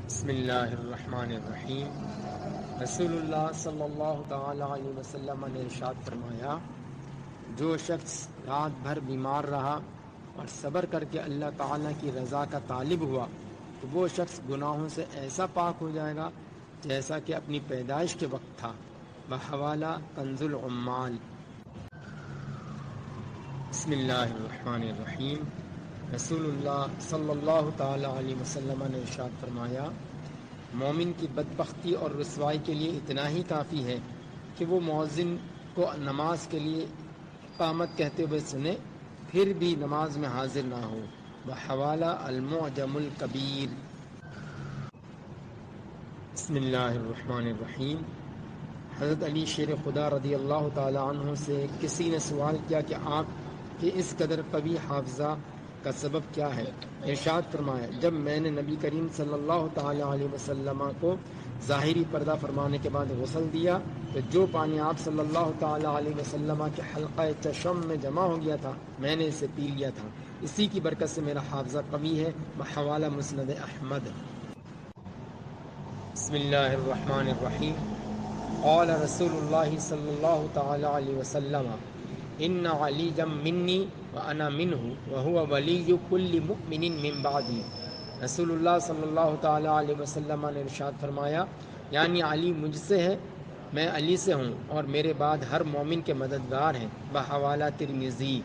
بسم اللہ الرحمن الرحیم۔ رسول اللہ صلی اللہ تعالی علیہ وسلم نے ارشاد فرمایا، جو شخص رات بھر بیمار رہا اور صبر کر کے اللہ تعالیٰ کی رضا کا طالب ہوا تو وہ شخص گناہوں سے ایسا پاک ہو جائے گا جیسا کہ اپنی پیدائش کے وقت تھا۔ بحوالہ کنز العمال۔ بسم اللہ الرحمن الرحیم۔ رسول اللہ صلی اللہ تعالی علیہ وسلم نے ارشاد فرمایا، مومن کی بدبختی اور رسوائی کے لیے اتنا ہی کافی ہے کہ وہ مؤذن کو نماز کے لیے اقامت کہتے ہوئے سنے پھر بھی نماز میں حاضر نہ ہو۔ بحوالہ المعجم الکبیر۔ بسم اللہ الرحمن الرحیم۔ حضرت علی شیر خدا رضی اللہ تعالی عنہ سے کسی نے سوال کیا کہ آپ کے اس قدر قوی حافظہ کا سبب کیا ہے؟ ارشاد فرمایا، جب میں نے نبی کریم صلی اللہ تعالی علیہ وسلم کو ظاہری پردہ فرمانے کے بعد غسل دیا تو جو پانی آپ صلی اللہ تعالی علیہ وسلم کے حلقہ چشم میں جمع ہو گیا تھا میں نے اسے پی لیا تھا، اسی کی برکت سے میرا حافظہ قوی ہے۔ بحوالہ مسند احمد۔ بسم اللہ الرحمن الرحیم۔ قال رسول اللہ صلی اللہ تعالی علیہ وسلم، ان علی منی وانا منہ وهو ولی کل مؤمن من بعدی۔ رسول اللہ صلی اللہ تعالی علیہ وسلم نے ارشاد فرمایا، یعنی علی مجھ سے ہے، میں علی سے ہوں اور میرے بعد ہر مومن کے مددگار ہیں۔ بحوالہ ترمذی۔